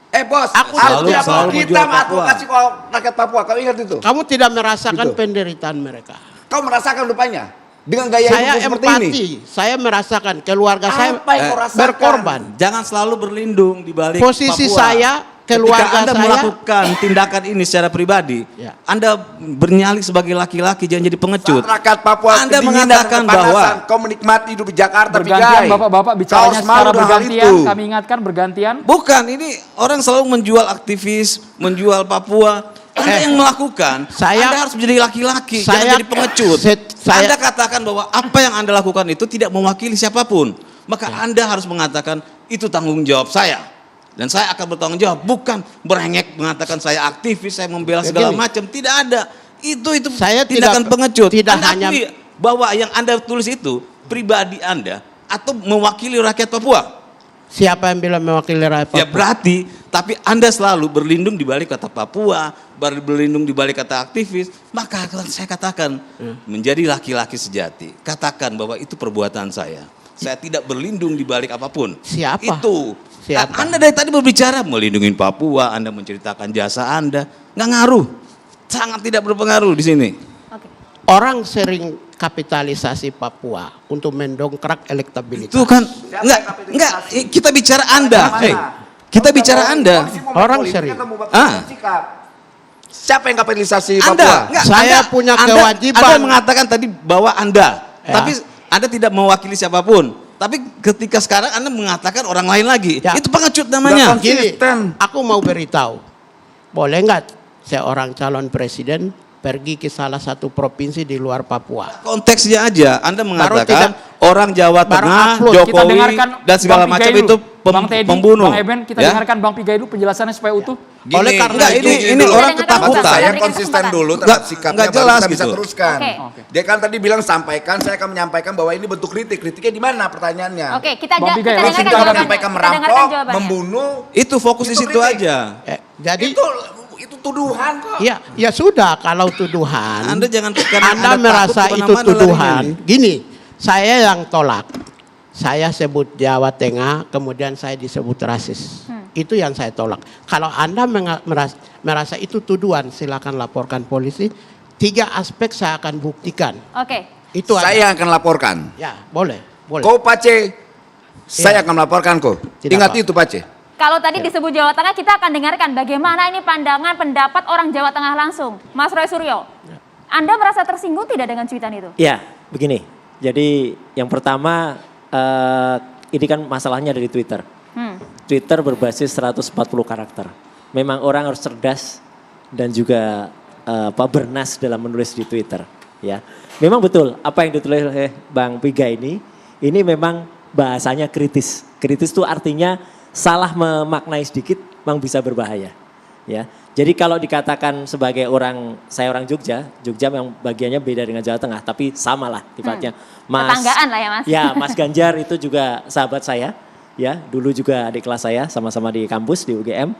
Bos, Aku selalu kita menjual Papua. advokasi rakyat Papua, kau ingat itu? Kamu tidak merasakan Gitu. penderitaan mereka. Kau merasakan rupanya dengan gaya Saya hidup seperti empati, ini. saya merasakan keluarga saya Apa yang kau rasakan? berkorban. Jangan selalu berlindung di balik Posisi Papua. saya, keluarga Ketika Anda saya- melakukan tindakan ini secara pribadi, Ya. Anda bernyali sebagai laki-laki, jangan jadi pengecut. Saat rakyat Papua Anda kedinginan dan mengatakan kepanasan, bahwa kau menikmati hidup di Jakarta, Bergantian Pigai. bapak-bapak Kau bicaranya harus malu secara dengan hal bergantian. itu. Kami ingatkan bergantian. bukan, ini orang selalu menjual aktivis, menjual Papua. Anda yang melakukan, Anda harus menjadi laki-laki, jangan jadi pengecut. Anda katakan bahwa apa yang Anda lakukan itu tidak mewakili siapapun. Maka Anda harus mengatakan itu tanggung jawab saya. Dan saya akan bertanggung jawab, bukan berengek mengatakan saya aktivis, saya membela segala macam. Tidak ada. Itu Saya tindakan tidak- pengecut. tidak Anda hanya- akui bahwa yang Anda tulis itu pribadi Anda atau mewakili rakyat Papua. Siapa yang bilang mewakili rakyat Papua? Ya berarti, tapi Anda selalu berlindung di balik kata Papua, berlindung di balik kata aktivis, maka saya katakan menjadi laki-laki sejati. Katakan bahwa itu perbuatan saya. Saya tidak berlindung di balik apapun. Siapa? Itu. Siapa? Anda dari tadi berbicara melindungi Papua, Anda menceritakan jasa Anda, nggak ngaruh. Sangat tidak berpengaruh di sini. Oke. Orang sering kapitalisasi Papua untuk mendongkrak elektabilitas. Itu kan enggak kita bicara Anda. Kita bicara Anda. Orang sering. Siapa yang kapitalisasi Anda, Papua? enggak, Saya punya kewajiban. Anda mengatakan tadi bahwa Anda, Ya. tapi Anda tidak mewakili siapapun. Tapi ketika sekarang Anda mengatakan orang lain lagi, Ya. itu pengecut namanya. Udah Gini, konsisten. aku mau beritahu, boleh nggak seorang calon presiden pergi ke salah satu provinsi di luar Papua? Konteksnya aja, Anda mengatakan tidak- orang Jawa baru Tengah, upload. Kita Jokowi dengarkan dan segala Bang macam Pigai itu dulu. Bang Teddy, pembunuh. Bang Eben, kita Ya? dengarkan Bang Pigai dulu penjelasannya supaya utuh. Gini, Oleh karena enggak, itu- ini orang Kita dengarkan ketakutan. Bapak. Saya Berikan konsisten kesempatan. dulu Nggak- terhadap sikapnya, nggak baru jelas kita bisa gitu. teruskan. Oke. Dia kan tadi bilang sampaikan, saya akan menyampaikan bahwa ini bentuk kritik. Kritiknya di mana pertanyaannya? Oke, kita Bang Pigai, dengarkan Maksudnya jawabannya. menyampaikan Kita dengarkan merampok, jawabannya. membunuh, Itu fokus di Itu situ kritik. aja. Jadi, itu tuduhan kok. ya sudah kalau tuduhan. Anda jangan karena Anda takut merasa itu kemana-mana tuduhan. larinya nih. Gini, saya yang tolak. Saya sebut Jawa Tengah, kemudian saya disebut rasis. Itu yang saya tolak. Kalau Anda merasa itu tuduhan, silakan laporkan polisi. 3 aspek saya akan buktikan. Oke. Itu aja. Saya akan laporkan. Ya, boleh. Kau Pace, saya akan melaporkan kau. Tidak, Ingat Pak. itu Pace. Kalau tadi disebut Jawa Tengah, kita akan dengarkan bagaimana ini pandangan pendapat orang Jawa Tengah langsung. Mas Roy Suryo, Anda merasa tersinggung tidak dengan cuitan itu? Ya, begini. Jadi yang pertama, ini kan masalahnya dari Twitter. Twitter berbasis 140 karakter. Memang orang harus cerdas dan juga bernas dalam menulis di Twitter. Ya, memang betul apa yang ditulis oleh Bang Piga ini memang bahasanya kritis. Kritis itu artinya salah memaknai sedikit memang bisa berbahaya. Ya, jadi kalau dikatakan sebagai saya orang Jogja memang bagiannya beda dengan Jawa Tengah, tapi sama lah sifatnya. Tetanggaan lah ya Mas. Ya, Mas Ganjar itu juga sahabat saya, ya dulu juga adik kelas saya, sama-sama di kampus di UGM.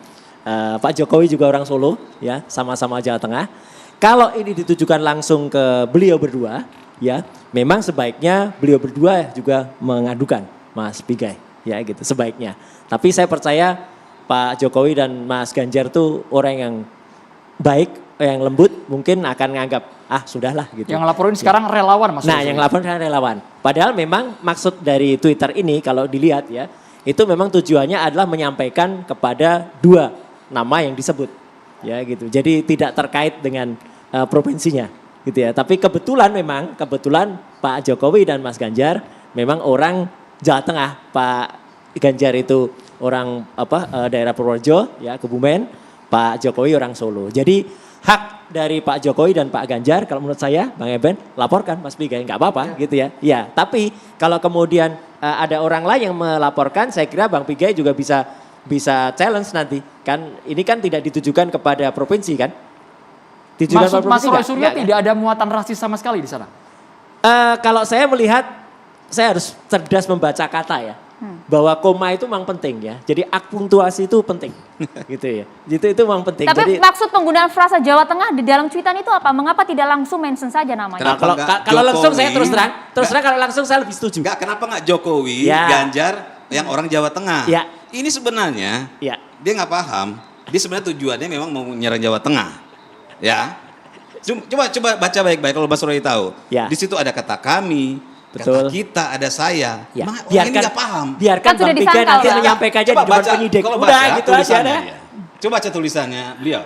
Pak Jokowi juga orang Solo, ya sama-sama Jawa Tengah. Kalau ini ditujukan langsung ke beliau berdua, ya memang sebaiknya beliau berdua juga mengadukan Mas Pigai, ya gitu sebaiknya. Tapi saya percaya Pak Jokowi dan Mas Ganjar tuh orang yang baik, yang lembut, mungkin akan nganggap, sudahlah gitu. Yang laporin sekarang relawan Mas. Nah, yang laporin sekarang relawan. Padahal memang maksud dari Twitter ini kalau dilihat ya, itu memang tujuannya adalah menyampaikan kepada 2 nama yang disebut. Ya gitu. Jadi tidak terkait dengan provinsinya gitu ya. Tapi kebetulan Pak Jokowi dan Mas Ganjar memang orang Jawa Tengah. Pak Ganjar itu orang daerah Purworejo ya, Kebumen, Pak Jokowi orang Solo. Jadi hak dari Pak Jokowi dan Pak Ganjar kalau menurut saya Bang Eben laporkan Mas Pigai nggak apa-apa gitu ya. Ya, tapi kalau kemudian ada orang lain yang melaporkan, saya kira Bang Pigai juga bisa challenge nanti. Kan ini kan tidak ditujukan kepada provinsi kan? Ditujukan Maksud kepada Mas provinsi Roy nggak? Suryo Nggak, kan? tidak ada muatan rasis sama sekali di sana. Kalau saya melihat, saya harus cerdas membaca kata ya. Bahwa koma itu memang penting ya. Jadi akpuntuasi itu penting. Gitu ya. Itu memang penting. Tapi Jadi, maksud penggunaan frasa Jawa Tengah di dalam cuitan itu apa? Mengapa tidak langsung mention saja namanya? Kenapa kalau nggak kalau langsung saya Jokowi? terus terang kalau langsung saya lebih setuju. Enggak, kenapa enggak Jokowi, Ya. Ganjar yang orang Jawa Tengah? Ya, ini sebenarnya Ya. dia nggak paham. Dia sebenarnya tujuannya memang mau menyerang Jawa Tengah. Ya. Coba baca baik-baik kalau Mas Roy tahu. Ya. Di situ ada kata kami, Betul. kata kita, ada saya. Ya. Orang ini nggak paham. Biarkan Kan sudah Bang Pika disangkal, nanti Pak. menyampaikan aja Coba di depan baca, penyidik. kalau Udah baca gitu aja tulisannya deh. dia. Coba baca tulisannya beliau.